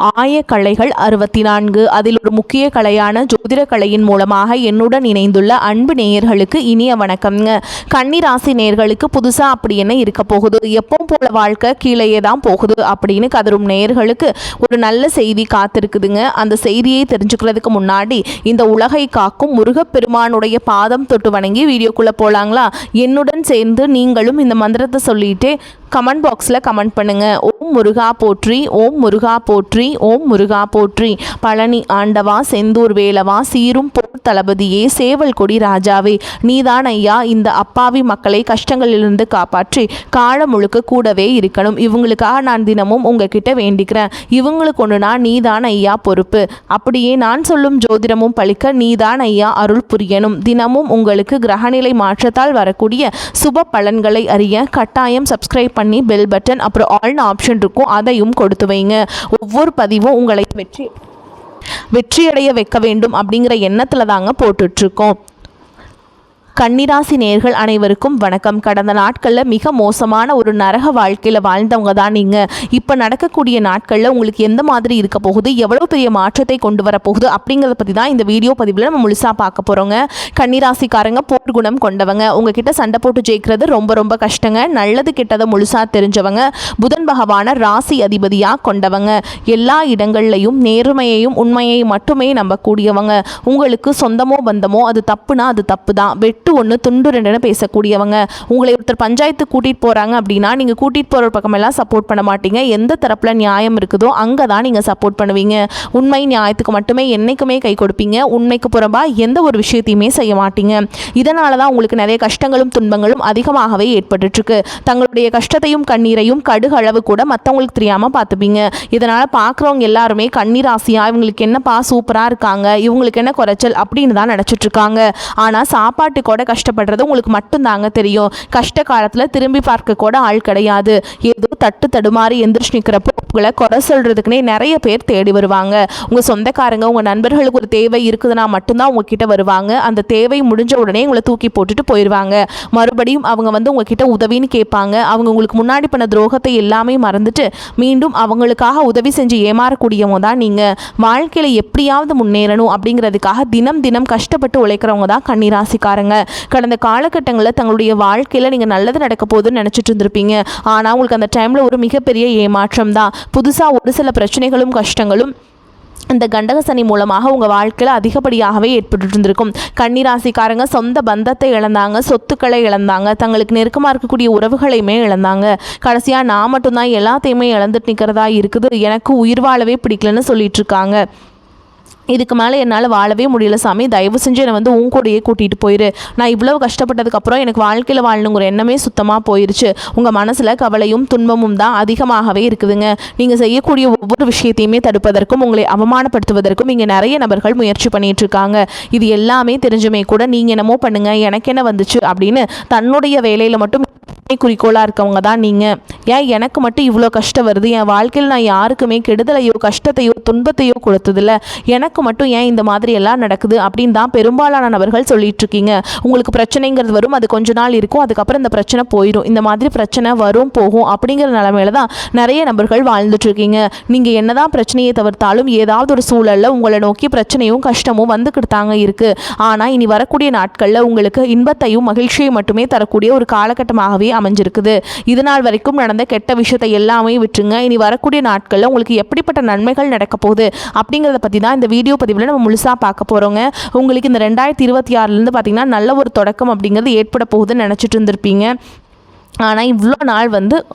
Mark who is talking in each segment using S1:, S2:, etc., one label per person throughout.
S1: ஆயக்கலைகள் 64 அதில் ஒரு முக்கிய கலையான ஜோதிட கலையின் மூலமாக என்னுடன் இணைந்துள்ள அன்பு நேயர்களுக்கு இனிய வணக்கம்ங்க. கன்னிராசி நேயர்களுக்கு புதுசாக அப்படி என்ன இருக்க போகுது, எப்பவும் போல வாழ்க்கை கீழேயே தான் போகுது அப்படின்னு கதரும் நேயர்களுக்கு ஒரு நல்ல செய்தி காத்திருக்குதுங்க. அந்த செய்தியை தெரிஞ்சுக்கிறதுக்கு முன்னாடி இந்த உலகை காக்கும் முருகப்பெருமானுடைய பாதம் தொட்டு வணங்கி வீடியோக்குள்ளே போகலாங்களா? என்னுடன் சேர்ந்து நீங்களும் இந்த மந்திரத்தை சொல்லிட்டு கமெண்ட் பாக்ஸில் கமெண்ட் பண்ணுங்கள். ஓம் முருகா போற்றி, ஓம் முருகா போற்றி, ஓம் முருகா போற்றி. பழனி ஆண்டவா, செந்தூர் வேலவா, சீரும் போர் தளபதியே, சேவல் கொடி ராஜாவே, நீதான் ஐயா இந்த அப்பாவி மக்களை கஷ்டங்களிலிருந்து காப்பாற்றி காலம் முழுக்க கூடவே இருக்கணும். இவங்களுக்காக நான் தினமும் உங்ககிட்ட வேண்டிக்கிறேன். இவங்களுக்கு ஒன்றுனா நீதான் ஐயா பொறுப்பு. அப்படியே நான் சொல்லும் ஜோதிடமும் பழிக்க நீதான் ஐயா அருள் புரியணும். தினமும் உங்களுக்கு கிரகநிலை மாற்றத்தால் வரக்கூடிய சுப பலன்களை அறிய கட்டாயம் சப்ஸ்கிரைப் பண்ணி பெல் பட்டன் அப்புறம் ஆல்னு ஆப்ஷன் இருக்கும், அதையும் கொடுத்து வைங்க. ஒவ்வொரு பதிவும் உங்களை வெற்றியடைய வைக்க வேண்டும் அப்படிங்கிற எண்ணத்தில் தாங்க போட்டுட்ருக்கோம். கன்னிராசி நேயர்கள் அனைவருக்கும் வணக்கம். கடந்த நாட்களில் மிக மோசமான ஒரு நரக வாழ்க்கையில் வாழ்ந்தவங்க தான் நீங்கள். இப்போ நடக்கக்கூடிய நாட்களில் உங்களுக்கு எந்த மாதிரி இருக்க போகுது, எவ்வளோ பெரிய மாற்றத்தை கொண்டு வரப்போகுது அப்படிங்கிறத பற்றி தான் இந்த வீடியோ பதிவில் நம்ம முழுசாக பார்க்க போகிறோங்க. கன்னிராசிக்காரங்க போர் குணம் கொண்டவங்க. உங்ககிட்ட சண்டை போட்டு ஜெயிக்கிறது ரொம்ப ரொம்ப கஷ்டங்க. நல்லது கெட்டதை முழுசாக தெரிஞ்சவங்க. புதன் பகவான ராசி அதிபதியாக கொண்டவங்க. எல்லா இடங்கள்லையும் நேர்மையையும் உண்மையை மட்டுமே நம்பக்கூடியவங்க. உங்களுக்கு சொந்தமோ பந்தமோ அது தப்புனா அது தப்பு தான். ஒன்று துண்டு ரெண்டுன்னு பேசக்கூடியவங்க. உங்களை ஒருத்தர் பஞ்சாயத்து கூட்டிகிட்டு போகிறாங்க அப்படின்னா நீங்கள் கூட்டிகிட்டு போகிற பக்கமெல்லாம் சப்போர்ட் பண்ண மாட்டீங்க. எந்த தரப்பில் நியாயம் இருக்குதோ அங்கே தான் நீங்கள் சப்போர்ட் பண்ணுவீங்க. உண்மை நியாயத்துக்கு மட்டுமே என்றைக்குமே கை கொடுப்பீங்க. உண்மைக்கு புறம்பாக எந்த ஒரு விஷயத்தையுமே செய்ய மாட்டீங்க. இதனால தான் உங்களுக்கு நிறைய கஷ்டங்களும் துன்பங்களும் அதிகமாகவே ஏற்பட்டுருக்கு. தங்களுடைய கஷ்டத்தையும் கண்ணீரையும் கடுகு அளவு கூட மற்றவங்களுக்கு தெரியாமல் பார்த்துப்பீங்க. இதனால் பார்க்குறவங்க எல்லாருமே கண்ணீராசியாக இவங்களுக்கு என்னப்பா சூப்பராக இருக்காங்க, இவங்களுக்கு என்ன குறைச்சல் அப்படின்னு தான் நினச்சிட்ருக்காங்க. ஆனால் சாப்பாட்டு கூட கஷ்டப்படுறது உங்களுக்கு மட்டும்தாங்க தெரியும். கஷ்ட காலத்தில் திரும்பி பார்க்க கூட ஆள் கிடையாது. ஏதோ தடுமாறி எந்திரிச்சு நிற்கிறப்போ உங்களை குறை சொல்கிறதுக்குனே நிறைய பேர் தேடி வருவாங்க. உங்கள் சொந்தக்காரங்க உங்கள் நண்பர்களுக்கு ஒரு தேவை இருக்குதுன்னா மட்டும்தான் உங்ககிட்ட வருவாங்க. அந்த தேவை முடிஞ்ச உடனே உங்களை தூக்கி போட்டுட்டு போயிடுவாங்க. மறுபடியும் அவங்க உங்ககிட்ட உதவின்னு கேட்பாங்க. அவங்க உங்களுக்கு முன்னாடி பண்ண துரோகத்தை எல்லாமே மறந்துட்டு மீண்டும் அவங்களுக்காக உதவி செஞ்சு ஏமாறக்கூடியவங்க தான் நீங்கள். வாழ்க்கையில் எப்படியாவது முன்னேறணும் அப்படிங்கிறதுக்காக தினம் தினம் கஷ்டப்பட்டு உழைக்கிறவங்க தான் கன்னிராசிக்காரங்க. கடந்த காலகட்டங்களில் தங்களுடைய வாழ்க்கையில் நீங்கள் நல்லது நடக்க போகுதுன்னு நினச்சிட்டு இருந்திருப்பீங்க. ஆனால் உங்களுக்கு அந்த டைமில் ஒரு மிகப்பெரிய ஏமாற்றம் தான். புதுசாக ஒரு சில பிரச்சனைகளும் கஷ்டங்களும் இந்த கண்டக சனி மூலமாக உங்கள் வாழ்க்கையில் அதிகப்படியாகவே ஏற்பட்டு இருந்திருக்கும். கன்னிராசிக்காரங்க சொந்த பந்தத்தை இழந்தாங்க, சொத்துக்களை இழந்தாங்க, தங்களுக்கு நெருக்கமாக இருக்கக்கூடிய உறவுகளையுமே இழந்தாங்க. கடைசியாக நான் மட்டும்தான் எல்லாத்தையுமே இழந்துட்டு நிற்கிறதா இருக்குது, எனக்கு உயிர் வாழவே பிடிக்கலன்னு சொல்லிட்டு இருக்காங்க. இதுக்கு மேலே என்னால் வாழவே முடியல சாமி, தயவு செஞ்சு என்னை உன் கூடையே கூட்டிகிட்டு போயிரு. நான் இவ்வளவு கஷ்டப்பட்டதுக்கப்புறம் எனக்கு வாழ்க்கையில் வாழணுங்கிற எண்ணமே சுத்தமாக போயிடுச்சு. உங்கள் மனசில் கவலையும் துன்பமும் தான் அதிகமாகவே இருக்குதுங்க. நீங்கள் செய்யக்கூடிய ஒவ்வொரு விஷயத்தையுமே தடுப்பதற்கும் உங்களை அவமானப்படுத்துவதற்கும் இங்கே நிறைய நபர்கள் முயற்சி பண்ணிகிட்ருக்காங்க. இது எல்லாமே தெரிஞ்சுமே கூட நீங்கள் என்னமோ பண்ணுங்கள், எனக்கு என்ன வந்துச்சு அப்படின்னு தன்னுடைய வேலையில் மட்டும் குறிக்கோளாக இருக்கவங்க தான் நீங்கள். ஏன் எனக்கு மட்டும் இவ்வளோ கஷ்டம் வருது, என் வாழ்க்கையில் நான் யாருக்குமே கெடுதலையோ கஷ்டத்தையோ துன்பத்தையோ கொடுத்ததில்ல, எனக்கு மட்டும் ஏன் இந்த மாதிரி எல்லாம் நடக்குது அப்படின்னு தான் பெரும்பாலான நபர்கள் சொல்லிட்டு இருக்கீங்க. உங்களுக்கு பிரச்சனைங்கிறது வரும், அது கொஞ்ச நாள் இருக்கும், அதுக்கப்புறம் இந்த பிரச்சனை போயிடும். இந்த மாதிரி பிரச்சனை வரும் போகும் அப்படிங்கிற நிலைமையில தான் நிறைய நபர்கள் வாழ்ந்துட்டு இருக்கீங்க. நீங்கள் என்னதான் பிரச்சனையை தவிர்த்தாலும் ஏதாவது ஒரு சூழலில் உங்களை நோக்கி பிரச்சனையும் கஷ்டமும் வந்துக்கிட்டு தாங்க இருக்குது. ஆனால் இனி வரக்கூடிய நாட்களில் உங்களுக்கு இன்பத்தையும் மகிழ்ச்சியை மட்டுமே தரக்கூடிய ஒரு காலகட்டமாகவே அமைஞ்சிருக்குது. இதனால் வரைக்கும் நடந்த கெட்ட விஷயத்தை எல்லாமே விட்டுருங்க. இனி வரக்கூடிய நாட்களில் உங்களுக்கு எப்படிப்பட்ட நன்மைகள் நடக்க போகுது அப்படிங்கிறத பற்றி தான் இந்த வீடியோ பதிவில் நம்ம முழுசாக பார்க்க போகிறோங்க. உங்களுக்கு இந்த 2026 பார்த்தீங்கன்னா நல்ல ஒரு தொடக்கம் அப்படிங்கிறது ஏற்பட போகுதுன்னு நினச்சிட்டு இருந்திருப்பீங்க. ஆனால் இவ்வளோ நாள்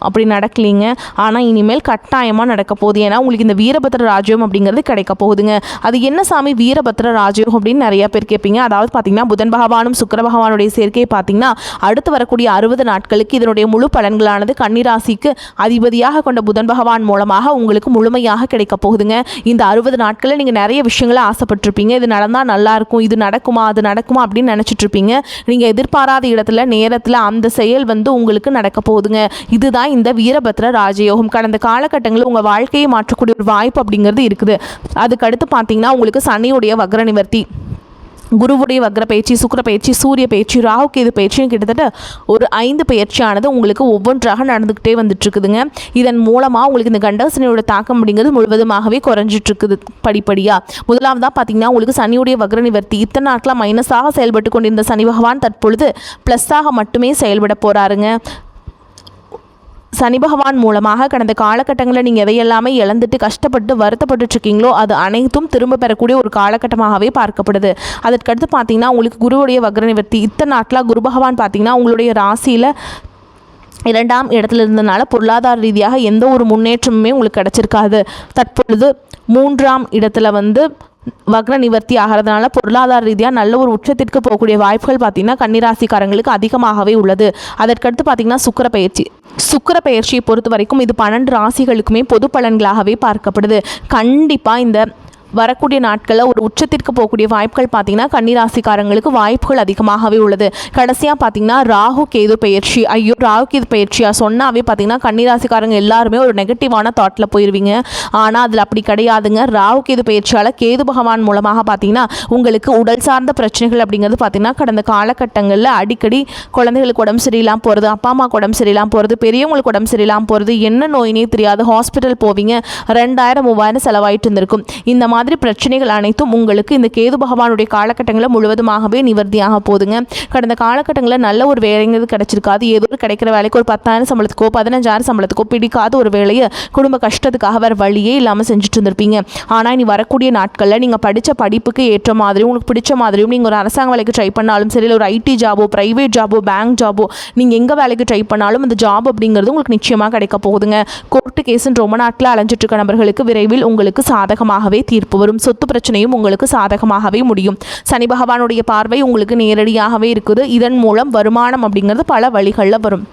S1: அப்படி நடக்கலிங்க. ஆனால் இனிமேல் கட்டாயமாக நடக்க போகுது. ஏன்னா உங்களுக்கு இந்த வீரபத்ர ராஜ்யம் அப்படிங்கிறது கிடைக்க போகுதுங்க. அது என்ன சாமி வீரபத்ர ராஜ்யம் அப்படின்னு நிறையா பேர் கேட்பீங்க. அதாவது பார்த்திங்கன்னா புதன் பகவானும் சுக்கிர பகவானுடைய சேர்க்கையை பார்த்திங்கன்னா அடுத்து வரக்கூடிய 60 நாட்களுக்கு இதனுடைய முழு பலன்களானது கன்னிராசிக்கு அதிபதியாக கொண்ட புதன் பகவான் மூலமாக உங்களுக்கு முழுமையாக கிடைக்க போகுதுங்க. இந்த 60 நாட்களில் நீங்கள் நிறைய விஷயங்களை ஆசைப்பட்டிருப்பீங்க. இது நடந்தால் நல்லாயிருக்கும், இது நடக்குமா அது நடக்குமா அப்படின்னு நினச்சிட்டு இருப்பீங்க. நீங்கள் எதிர்பாராத இடத்துல நேரத்தில் அந்த செயல் உங்களுக்கு நடக்க போகுதுங்க. இதுதான் இந்த வீரபத்ர ராஜயோகம். கடந்த காலகட்டங்களில் உங்கள் வாழ்க்கையை மாற்றக்கூடிய ஒரு வாய்ப்பு அப்படிங்கிறது இருக்குது. அதுக்கடுத்து பார்த்தீங்கன்னா உங்களுக்கு சனியுடைய வக்ர நிவர்த்தி குருவுடைய வக்ர பயிற்சி, சுக்கிர பயிற்சி, சூரிய பயிற்சி, ராகு கேது பயிற்சியும் கிட்டத்தட்ட ஒரு 5 பயிற்சியானது உங்களுக்கு ஒவ்வொன்றாக நடந்துக்கிட்டே வந்துட்டுருக்குதுங்க. இதன் மூலமாக உங்களுக்கு இந்த கண்டசனியோட தாக்கம் அப்படிங்கிறது முழுவதுமாகவே குறைஞ்சிட்ருக்குது படிப்படியாக. முதலாவதாக பார்த்தீங்கன்னா உங்களுக்கு சனியுடைய வக்ர நிவர்த்தி. இத்தனை நாட்களாக மைனஸாக செயல்பட்டு கொண்டிருந்த சனி பகவான் தற்பொழுது ப்ளஸ்ஸாக மட்டுமே செயல்பட போகிறாருங்க. சனி பகவான் மூலமாக கடந்த காலகட்டங்களில் நீங்கள் எதையெல்லாமே இழந்துட்டு கஷ்டப்பட்டு வருத்தப்பட்டுருக்கீங்களோ அது அனைத்தும் திரும்ப பெறக்கூடிய ஒரு காலகட்டமாகவே பார்க்கப்படுது. அதற்கடுத்து பார்த்தீங்கன்னா உங்களுக்கு குருவுடைய வக்ர நிவர்த்தி. இத்தனை நாட்களாக குரு பகவான் பார்த்தீங்கன்னா உங்களுடைய ராசியில் 2ஆம் இடத்துல இருந்ததுனால பொருளாதார ரீதியாக எந்த ஒரு முன்னேற்றமுமே உங்களுக்கு கிடச்சிருக்காது. தற்பொழுது 3ஆம் இடத்துல வக்ர நிவர்த்தி ஆகிறதுனால பொருளாதார ரீதியாக நல்ல ஒரு உச்சத்திற்கு போகக்கூடிய வாய்ப்புகள் பார்த்திங்கன்னா கன்னிராசிக்காரங்களுக்கு அதிகமாகவே உள்ளது. அதற்கடுத்து பார்த்திங்கன்னா சுக்கிர பயிற்சியை பொறுத்த வரைக்கும் இது 12 ராசிகளுக்குமே பொது பலன்களாகவே பார்க்கப்படுது. கண்டிப்பாக இந்த வரக்கூடிய நாட்களில் ஒரு உச்சத்திற்கு போகக்கூடிய வாய்ப்புகள் பார்த்திங்கன்னா கன்னிராசிக்காரங்களுக்கு வாய்ப்புகள் அதிகமாகவே உள்ளது. கடைசியாக பார்த்திங்கன்னா ராகு கேது பயிற்சி. ராகு கேது பயிற்சியாக சொன்னாவே பார்த்திங்கன்னா கன்னிராசிக்காரங்க எல்லாருமே ஒரு நெகட்டிவான தாட்டில் போயிடுவீங்க. ஆனால் அதில் அப்படி கிடையாதுங்க. ராகு கேது பயிற்சியால் கேது பகவான் மூலமாக பார்த்திங்கன்னா உங்களுக்கு உடல் சார்ந்த பிரச்சனைகள் அப்படிங்கிறது பார்த்திங்கன்னா கடந்த காலகட்டங்களில் அடிக்கடி குழந்தைகளுக்கு உடம்பு சரியில்லாமல் போகிறது, அப்பா அம்மாவுக்கு உடம்பு சரியில்லாமல் போகிறது, பெரியவங்களுக்கு உடம்பு சரியில்லாமல் போகிறது, என்ன நோயினே தெரியாது ஹாஸ்பிட்டல் போவீங்க, 2000-3000 செலவாயிட்டு இருந்திருக்கும். இந்த மாதிரி பிரச்சனைகள் அனைத்தும் உங்களுக்கு இந்த கேது பகவானுடைய காலகட்டங்களில் முழுவதுமாகவே நிவர்த்தியாக போகுதுங்க. கடந்த காலகட்டங்களில் நல்ல ஒரு வேலைங்கிறது கிடைச்சிருக்காது. ஏதோ ஒரு கிடைக்கிற வேலைக்கு ஒரு 10,000 சம்பளத்துக்கோ 15,000 சம்பளத்துக்கோ பிடிக்காத ஒரு வேலையை குடும்ப கஷ்டத்துக்காக வேறு வழியே இல்லாமல் செஞ்சுட்டு இருந்திருப்பீங்க. ஆனால் இனி வரக்கூடிய நாட்களில் நீங்கள் படித்த படிப்புக்கு ஏற்ற மாதிரியும் உங்களுக்கு பிடிச்ச மாதிரியும் நீங்கள் ஒரு அரசாங்க வேலைக்கு ட்ரை பண்ணாலும் சரி, இல்லை ஒரு ஐடி ஜாபோ, ப்ரைவேட் ஜாபோ, பேங்க் ஜாபோ, நீங்கள் எங்கே வேலைக்கு ட்ரை பண்ணாலும் அந்த ஜாப் அப்படிங்கிறது உங்களுக்கு நிச்சயமாக கிடைக்க போகுதுங்க. கோர்ட்டு கேஸுன்னு ரொம்ப நாட்களில் அலைஞ்சிட்டு இருக்க நபர்களுக்கு விரைவில் உங்களுக்கு சாதகமாகவே தீர்ப்பு வரும். சொத்து பிரச்சனையும் உங்களுக்கு சாதகமாகவே முடியும். சனி பகவானுடைய பார்வை உங்களுக்கு நேரடியாகவே இருக்குது. இதன் மூலம் வருமானம் அப்படிங்கிறது பல வழிகளில் வரும்.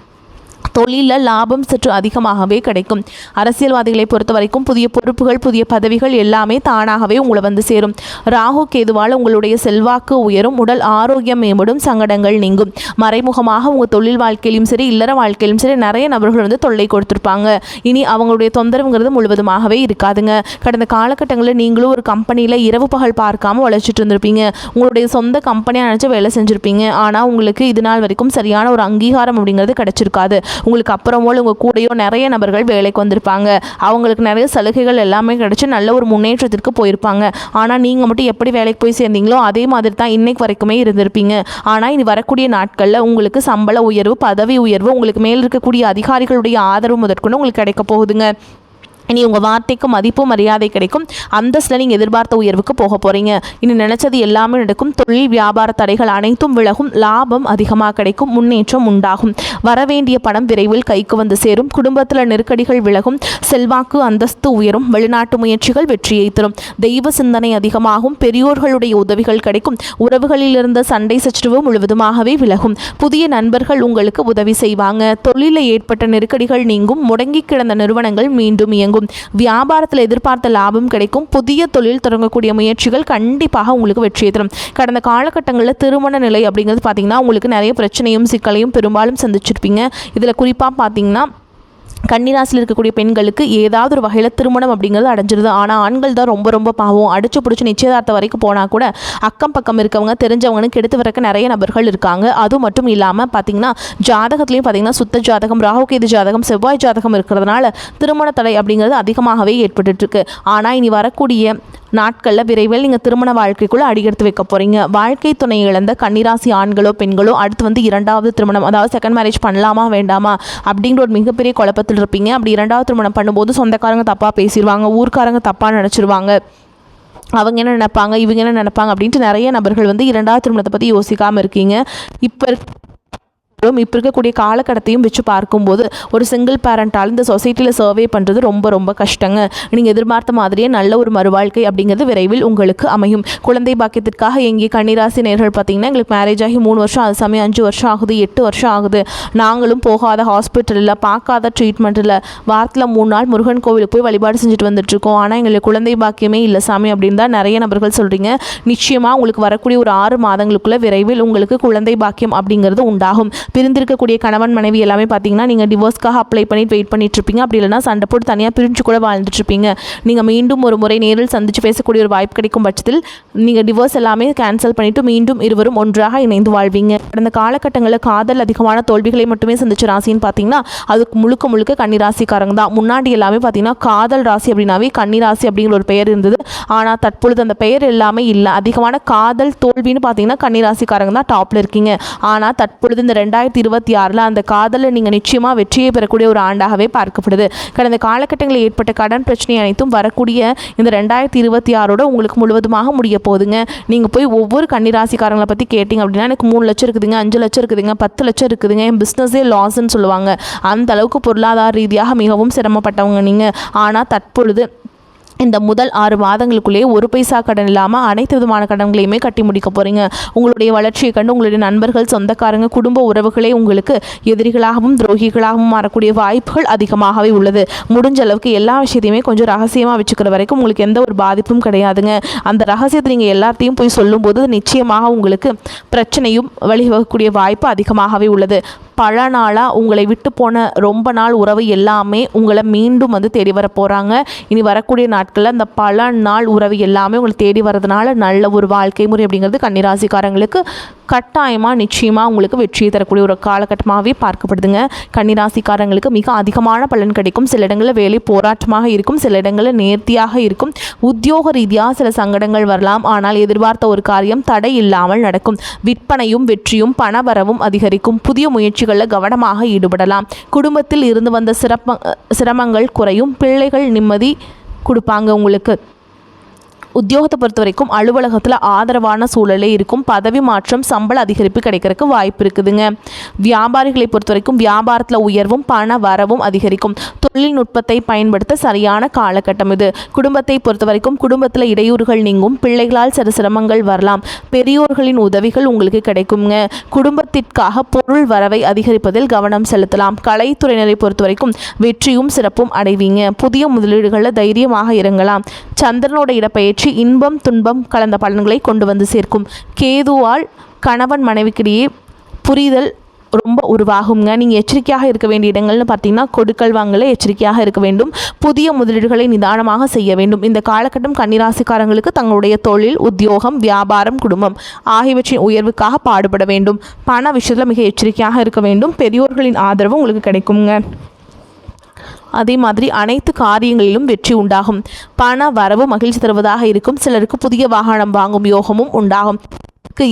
S1: தொழிலில் லாபம் சற்று அதிகமாகவே கிடைக்கும். அரசியல்வாதிகளை பொறுத்த வரைக்கும் புதிய பொறுப்புகள், புதிய பதவிகள் எல்லாமே தானாகவே உங்களை சேரும். ராகு கேதுவால் உங்களுடைய செல்வாக்கு உயரும், உடல் ஆரோக்கியம் மேம்படும், சங்கடங்கள் நீங்கும். மறைமுகமாக உங்கள் தொழில் வாழ்க்கையிலும் சரி, இல்லற வாழ்க்கையிலும் சரி நிறைய நபர்கள் தொல்லை கொடுத்துருப்பாங்க. இனி அவங்களுடைய தொந்தரவுங்கிறது முழுவதுமாகவே இருக்காதுங்க. கடந்த காலகட்டங்களில் நீங்களும் ஒரு கம்பெனியில் இரவு பகல் பார்க்காம உழைச்சிட்டு இருந்திருப்பீங்க. உங்களுடைய சொந்த கம்பெனியாக நினச்சி வேலை செஞ்சுருப்பீங்க. ஆனால் உங்களுக்கு இது நாள் வரைக்கும் சரியான ஒரு அங்கீகாரம் அப்படிங்கிறது கிடைச்சிருக்காது. உங்களுக்கு அப்புறமோ உங்கள் கூடயோ நிறைய நபர்கள் வேலைக்கு வந்திருப்பாங்க. அவங்களுக்கு நிறைய சலுகைகள் எல்லாமே கிடைச்சி நல்ல ஒரு முன்னேற்றத்திற்கு போயிருப்பாங்க. ஆனால் நீங்கள் மட்டும் எப்படி வேலைக்கு போய் சேர்ந்தீங்களோ அதே மாதிரி தான் இன்னைக்கு வரைக்குமே இருந்திருப்பீங்க. ஆனால் இனி வரக்கூடிய நாட்களில் உங்களுக்கு சம்பள உயர்வு, பதவி உயர்வு, உங்களுக்கு மேல் இருக்கக்கூடிய அதிகாரிகளுடைய ஆதரவு முதற்கொண்டு உங்களுக்கு கிடைக்க போகுதுங்க. இனி உங்கள் வார்த்தைக்கு மதிப்பு மரியாதை கிடைக்கும். அந்தஸ்தில் நீங்கள் எதிர்பார்த்த உயர்வுக்கு போக போகிறீங்க. இனி நினச்சது எல்லாமே நடக்கும். தொழில் வியாபார தடைகள் அனைத்தும் விலகும். லாபம் அதிகமாக கிடைக்கும். முன்னேற்றம் உண்டாகும். வரவேண்டிய பணம் விரைவில் கைக்கு சேரும். குடும்பத்தில் நெருக்கடிகள் விலகும். செல்வாக்கு அந்தஸ்து உயரும். வெளிநாட்டு முயற்சிகள் வெற்றியை தரும். தெய்வ சிந்தனை அதிகமாகும். பெரியோர்களுடைய உதவிகள் கிடைக்கும். உறவுகளில் இருந்த சண்டை சச்சரவு முழுவதுமாகவே விலகும். புதிய நண்பர்கள் உங்களுக்கு உதவி செய்வாங்க. தொழிலில் ஏற்பட்ட நெருக்கடிகள் நீங்கும். முடங்கி கிடந்த நிறுவனங்கள் மீண்டும் இயங்கும். வியாபாரத்தில் எதிர்பார்த்த லாபம் கிடைக்கும். புதிய தொழில் தொடங்கக்கூடிய முயற்சிகள் கண்டிப்பாக உங்களுக்கு வெற்றியை தரும். கடந்த காலகட்டங்களில் திருமண நிலை அப்படிங்கிறது பார்த்தீங்கன்னா உங்களுக்கு நிறைய பிரச்சனையும் சிக்கலையும் பெரும்பாலும் சந்திச்சிருப்பீங்க. இதில் குறிப்பாக பார்த்தீங்கன்னா கன்னிராசியில் இருக்கக்கூடிய பெண்களுக்கு ஏதாவது ஒரு வகையில் திருமணம் அப்படிங்கிறது அடைஞ்சிருது. ஆனால் ஆண்கள் தான் ரொம்ப ரொம்ப பாவம். அடிச்சு பிடிச்சி நிச்சயதார்த்தம் வரைக்கும் போனால் கூட அக்கம் பக்கம் இருக்கவங்க தெரிஞ்சவங்கன்னு கெடுத்து வரக்க நிறைய நபர்கள் இருக்காங்க. அது மட்டும் இல்லாமல் பார்த்திங்கன்னா ஜாதகத்துலேயும் பார்த்திங்கன்னா சுத்த ஜாதகம், ராகு கேது ஜாதகம், செவ்வாய் ஜாதகம் இருக்கிறதுனால திருமண தடை அப்படிங்கிறது அதிகமாகவே ஏற்பட்டுருக்கு. ஆனால் இனி வரக்கூடிய நாட்களில் விரைவில் நீங்கள் திருமண வாழ்க்கைக்குள்ளே அடியெடுத்து வைக்க போகிறீங்க. வாழ்க்கை துணை இழந்த கன்னிராசி ஆண்களோ பெண்களோ அடுத்து 2வது திருமணம், அதாவது செகண்ட் மேரேஜ் பண்ணலாமா வேண்டாமா அப்படிங்கிற ஒரு மிகப்பெரிய குழப்பத்தில் இருப்பீங்க. அப்படி 2வது திருமணம் பண்ணும்போது சொந்தக்காரங்க தப்பாக பேசிடுவாங்க, ஊர்க்காரங்க தப்பாக நினச்சிருவாங்க. அவங்க என்ன நினைப்பாங்க, இவங்க என்ன நினைப்பாங்க அப்படின்ட்டு நிறைய நபர்கள் 2வது திருமணத்தை பற்றி யோசிக்காமல் இருக்கீங்க. இப்போ இருக்கக்கூடிய காலகட்டத்தையும் வச்சு பார்க்கும்போது ஒரு சிங்கிள் பேரண்டால் இந்த சொசைட்டியில் சர்வே பண்ணுறது ரொம்ப ரொம்ப கஷ்டங்க. நீங்கள் எதிர்பார்த்த மாதிரியே நல்ல ஒரு மறுவாழ்க்கை அப்படிங்கிறது விரைவில் உங்களுக்கு அமையும். குழந்தை பாக்கியத்திற்காக எங்கே கன்னிராசி நேர்கள் பார்த்தீங்கன்னா எங்களுக்கு மேரேஜ் ஆகி 3 வருஷம், அது சமயம் 5 வருஷம் ஆகுது, 8 வருஷம் ஆகுது, நாங்களும் போகாத ஹாஸ்பிட்டலில் பார்க்காத ட்ரீட்மெண்ட்டில் வாரத்தில் 3 நாள் முருகன் கோவிலுக்கு போய் வழிபாடு செஞ்சுட்டு வந்துட்டுருக்கோம். ஆனால் எங்களுக்கு குழந்தை பாக்கியமே இல்லை சாமி அப்படின்னு தான் நிறைய நபர்கள் சொல்கிறீங்க. நிச்சயமாக உங்களுக்கு வரக்கூடிய ஒரு 6 மாதங்களுக்குள்ளே விரைவில் உங்களுக்கு குழந்தை பாக்கியம் அப்படிங்கிறது உண்டாகும். பிரிந்திருக்கக்கூடிய கணவன் மனைவி எல்லாமே பார்த்தீங்கன்னா நீங்கள் டிவோர்ஸ்க்காக அப்ளை பண்ணிட்டு வெயிட் பண்ணிட்டு இருப்பீங்க. அப்படி இல்லைனா சண்டை போட்டு தனியாக பிரிஞ்சு கூட வாழ்ந்துட்டு இருப்பீங்க. நீங்கள் மீண்டும் ஒரு முறை நேரில் சந்தித்து பேசக்கூடிய ஒரு வாய்ப்பு கிடைக்கும் பட்சத்தில் நீங்கள் டிவோர்ஸ் எல்லாமே கேன்சல் பண்ணிவிட்டு மீண்டும் இருவரும் ஒன்றாக இணைந்து வாழ்வீங்க. கடந்த காலகட்டங்களில் காதல் அதிகமான தோல்விகளை மட்டுமே சந்திச்ச ராசின்னு பார்த்தீங்கன்னா அதுக்கு முழுக்க முழுக்க கன்னிராசிக்காரங்க தான். முன்னாடி எல்லாமே பார்த்தீங்கன்னா காதல் ராசி அப்படின்னாவே கன்னிராசி அப்படிங்கிற ஒரு பெயர் இருந்தது. ஆனால் தற்பொழுது அந்த பெயர் எல்லாமே இல்லை. அதிகமான காதல் தோல்வின்னு பார்த்தீங்கன்னா கன்னிராசிக்காரங்க தான் டாப்பில் இருக்கீங்க. ஆனால் தற்பொழுது இந்த 2026 அந்த காதலில் நீங்கள் நிச்சயமாக வெற்றியை பெறக்கூடிய ஒரு ஆண்டாகவே பார்க்கப்படுது. கடந்த காலகட்டங்களில் ஏற்பட்ட கடன் பிரச்சனை அனைத்தும் வரக்கூடிய இந்த 2026 உங்களுக்கு முழுவதுமாக முடிய போகுதுங்க. நீங்கள் போய் ஒவ்வொரு கன்னிராசிக்காரங்களை பற்றி கேட்டிங்க அப்படின்னா எனக்கு 3 லட்சம் இருக்குதுங்க, 5 லட்சம் இருக்குதுங்க, 10 லட்சம் இருக்குதுங்க, என் பிஸ்னஸே லாஸ்ன்னு சொல்லுவாங்க. அந்த அளவுக்கு பொருளாதார ரீதியாக மிகவும் சிரமப்பட்டவங்க நீங்கள். ஆனால் தற்பொழுது இந்த முதல் 6 மாதங்களுக்குள்ளேயே ஒரு பைசா கடன் இல்லாமல் அனைத்து விதமான கடன்களையுமே கட்டி முடிக்க போகிறீங்க. உங்களுடைய வளர்ச்சியை கண்டு உங்களுடைய நண்பர்கள், சொந்தக்காரங்க, குடும்ப உறவுகளே உங்களுக்கு எதிரிகளாகவும் துரோகிகளாகவும் மாறக்கூடிய வாய்ப்புகள் அதிகமாகவே உள்ளது. முடிஞ்ச அளவுக்கு எல்லா விஷயத்தையுமே கொஞ்சம் ரகசியமாக வச்சுக்கிற வரைக்கும் உங்களுக்கு எந்த ஒரு பாதிப்பும் கிடையாதுங்க. அந்த ரகசியத்தை நீங்கள் எல்லாத்தையும் போய் சொல்லும்போது நிச்சயமாக உங்களுக்கு பிரச்சனையும் வழிவகக்கூடிய வாய்ப்பு அதிகமாகவே உள்ளது. பல நாளாக உங்களை விட்டு போன ரொம்ப நாள் உறவு எல்லாமே உங்களை மீண்டும் தேடி வர போகிறாங்க. இனி வரக்கூடிய நாட்களில் அந்த பல நாள் உறவு எல்லாமே உங்களை தேடி வரதுனால நல்ல ஒரு வாழ்க்கை முறை அப்படிங்கிறது கன்னிராசிக்காரங்களுக்கு கட்டாயமாக நிச்சயமாக உங்களுக்கு வெற்றியை தரக்கூடிய ஒரு காலகட்டமாகவே பார்க்கப்படுதுங்க. கன்னிராசிக்காரங்களுக்கு மிக அதிகமான பலன் கிடைக்கும். சில இடங்களில் வேலை போராட்டமாக இருக்கும், சில இடங்களில் நேர்த்தியாக இருக்கும். உத்தியோக ரீதியாக சில சங்கடங்கள் வரலாம், ஆனால் எதிர்பார்த்த ஒரு காரியம் தடை இல்லாமல் நடக்கும். விற்பனையும் வெற்றியும் பணவரவும் அதிகரிக்கும். புதிய முயற்சிகளில் கவனமாக ஈடுபடலாம். குடும்பத்தில் இருந்து வந்த சிரமங்கள் குறையும். பிள்ளைகள் நிம்மதி கொடுப்பாங்க உங்களுக்கு. உத்தியோகத்தை பொறுத்த வரைக்கும் அலுவலகத்தில் ஆதரவான சூழலே இருக்கும். பதவி மாற்றம், சம்பள அதிகரிப்பு கிடைக்கிறதுக்கு வாய்ப்பு இருக்குதுங்க. வியாபாரிகளை பொறுத்த வரைக்கும் வியாபாரத்தில் உயர்வும் பண வரவும் அதிகரிக்கும். தொழில்நுட்பத்தை பயன்படுத்த சரியான காலகட்டம் இது. குடும்பத்தை பொறுத்த வரைக்கும் குடும்பத்தில் இடையூறுகள் நீங்கும். பிள்ளைகளால் சில சிரமங்கள் வரலாம். பெரியோர்களின் உதவிகள் உங்களுக்கு கிடைக்குங்க. குடும்பத்திற்காக பொருள் வரவை அதிகரிப்பதில் கவனம் செலுத்தலாம். கலைத்துறையினரை பொறுத்த வரைக்கும் வெற்றியும் சிறப்பும் அடைவீங்க. புதிய முதலீடுகளில் தைரியமாக இறங்கலாம். சந்திரனோட இடப்பெயர்ச்சி இன்பம் துன்பம் கலந்த பலன்களை கொண்டு வந்து சேர்க்கும். கேதுவால் கணவன் மனைவிக்கிடையே புரிதல் ரொம்ப உருவாகுங்க. நீங்கள் எச்சரிக்கையாக இருக்க வேண்டிய இடங்கள்னு பார்த்தீங்கன்னா கொடுக்கல் வாங்கல எச்சரிக்கையாக இருக்க வேண்டும். புதிய முதலீடுகளை நிதானமாக செய்ய வேண்டும். இந்த காலகட்டம் கன்னிராசிக்காரங்களுக்கு தங்களுடைய தொழில், உத்தியோகம், வியாபாரம், குடும்பம் ஆகியவற்றின் உயர்வுக்காக பாடுபட வேண்டும். பண விஷயத்தில் மிக எச்சரிக்கையாக இருக்க வேண்டும். பெரியோர்களின் ஆதரவு உங்களுக்கு கிடைக்குங்க. அதே மாதிரி அனைத்து காரியங்களிலும் வெற்றி உண்டாகும். பண வரவு மகிழ்ச்சி தருவதாக இருக்கும். சிலருக்கு புதிய வாகனம் வாங்கும் யோகமும் உண்டாகும்.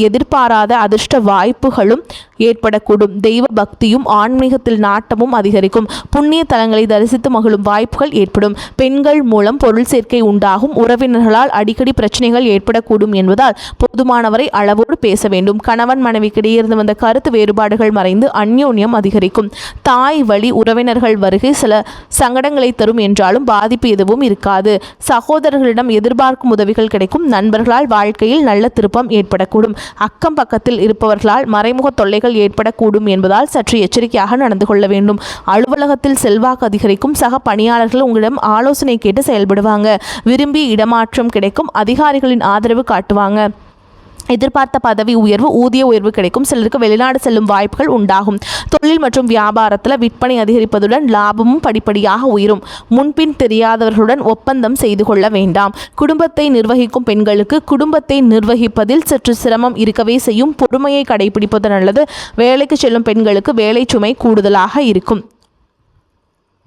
S1: எதிர்பாராத அதிர்ஷ்ட வாய்ப்புகளும் ஏற்படக்கூடும். தெய்வ பக்தியும் ஆன்மீகத்தில் நாட்டமும் அதிகரிக்கும். புண்ணிய தலங்களை தரிசித்து மகிழும் வாய்ப்புகள் ஏற்படும். பெண்கள் மூலம் பொருள் சேர்க்கை உண்டாகும். உறவினர்களால் அடிக்கடி பிரச்சனைகள் ஏற்படக்கூடும் என்பதால் போதுமானவரை அளவோடு பேச வேண்டும். கணவன் மனைவிக்கிடையே இருந்து வந்த கருத்து வேறுபாடுகள் மறைந்து அந்யோன்யம் அதிகரிக்கும். தாய் வழி உறவினர்கள் வருகை சில சங்கடங்களை தரும் என்றாலும் பாதிப்பு எதுவும் இருக்காது. சகோதரர்களிடம் எதிர்பார்க்கும் உதவிகள் கிடைக்கும். நண்பர்களால் வாழ்க்கையில் நல்ல திருப்பம் ஏற்படக்கூடும். அக்கம் பக்கத்தில் இருப்பவர்களால் மறைமுக தொல்லைகள் ஏற்படக்கூடும் என்பதால் சற்று எச்சரிக்கையாக நடந்து கொள்ள வேண்டும். அலுவலகத்தில் செல்வாக்கு அதிகரிக்கும். சக பணியாளர்கள் உங்களிடம் ஆலோசனை கேட்டு செயல்படுவாங்க. விரும்பி இடமாற்றம் கிடைக்கும். அதிகாரிகளின் ஆதரவு காட்டுவாங்க. எதிர்பார்த்த பதவி உயர்வு, ஊதிய உயர்வு கிடைக்கும். சிலருக்கு வெளிநாடு செல்லும் வாய்ப்புகள் உண்டாகும். தொழில் மற்றும் வியாபாரத்தில் விற்பனை அதிகரிப்பதுடன் லாபமும் படிப்படியாக உயரும். முன்பின் தெரியாதவர்களுடன் ஒப்பந்தம் செய்து கொள்ள வேண்டாம். குடும்பத்தை நிர்வகிக்கும் பெண்களுக்கு குடும்பத்தை நிர்வகிப்பதில் சற்று சிரமம் இருக்கவே செய்யும். பொறுமையை கடைபிடிப்பது நல்லது. வேலைக்கு செல்லும் பெண்களுக்கு வேலை சுமை கூடுதலாக இருக்கும்.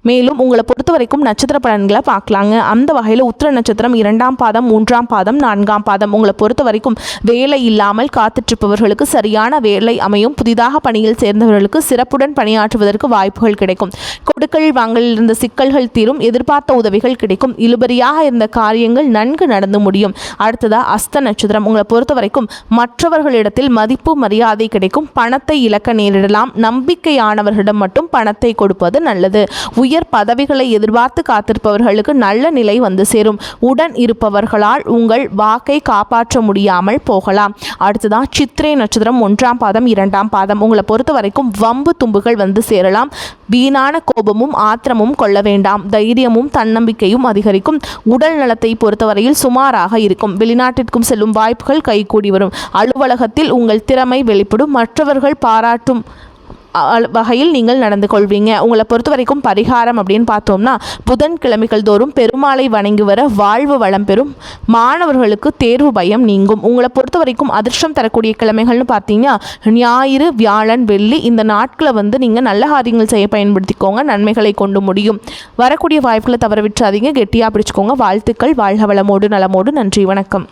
S1: மேலும் உங்களை பொறுத்த வரைக்கும் நட்சத்திர பலன்களை பார்க்கலாங்க. அந்த வகையில் உத்திர நட்சத்திரம் 2ஆம் பாதம், 3ஆம் பாதம், 4ஆம் பாதம் உங்களை பொறுத்த வரைக்கும் வேலை இல்லாமல் காத்துட்ருப்பவர்களுக்கு சரியான வேலை அமையும். புதிதாக பணியில் சேர்ந்தவர்களுக்கு சிறப்புடன் பணியாற்றுவதற்கு வாய்ப்புகள் கிடைக்கும். கொடுக்கல் வாங்கலில் இருந்த சிக்கல்கள் தீரும். எதிர்பார்த்த உதவிகள் கிடைக்கும். இழுபறியாக இருந்த காரியங்கள் நன்கு நடந்து முடியும். அடுத்ததாக அஸ்த நட்சத்திரம் உங்களை பொறுத்த வரைக்கும் மற்றவர்களிடத்தில் மதிப்பு மரியாதை கிடைக்கும். பணத்தை இழக்க நேரிடலாம். நம்பிக்கையானவர்களிடம் மட்டும் பணத்தை கொடுப்பது நல்லது. உயர் பதவிகளை எதிர்பார்த்து காத்திருப்பவர்களுக்கு நல்ல நிலை வந்து சேரும். உடன் இருப்பவர்களால் உங்கள் வாக்கை காப்பாற்ற முடியாமல் போகலாம். அடுத்ததான் சித்திரை நட்சத்திரம் 1ஆம் பாதம், 2ஆம் பாதம் உங்களை பொறுத்த வரைக்கும் வம்பு தும்புகள் வந்து சேரலாம். வீணான கோபமும் ஆத்திரமும் கொள்ள வேண்டாம். தைரியமும் தன்னம்பிக்கையும் அதிகரிக்கும். உடல் நலத்தை பொறுத்தவரையில் சுமாராக இருக்கும். வெளிநாட்டிற்கும் செல்லும் வாய்ப்புகள் கைகூடி வரும். அலுவலகத்தில் உங்கள் திறமை வெளிப்படும். மற்றவர்கள் பாராட்டும் வகையில் நீங்கள் நடந்து கொள்வீங்க. உங்களை பொறுத்த வரைக்கும் பரிகாரம் அப்படின்னு பார்த்தோம்னா புதன்கிழமைகள் தோறும் பெருமாளை வணங்கி வர வாழ்வு வளம் பெறும். மாணவர்களுக்கு தேர்வு பயம் நீங்கும். உங்களை பொறுத்த வரைக்கும் அதிர்ஷ்டம் தரக்கூடிய கிழமைகள்னு பார்த்தீங்கன்னா ஞாயிறு, வியாழன், வெள்ளி. இந்த நாட்களை நீங்கள் நல்ல காரியங்கள் செய்ய பயன்படுத்திக்கோங்க. நன்மைகளை கொண்டு முடியும். வரக்கூடிய வாய்ப்புகளை தவற விட்டுறாதீங்க. கெட்டியாக பிடிச்சிக்கோங்க. வாழ்த்துக்கள். வாழ்க வளமோடு நலமோடு. நன்றி. வணக்கம்.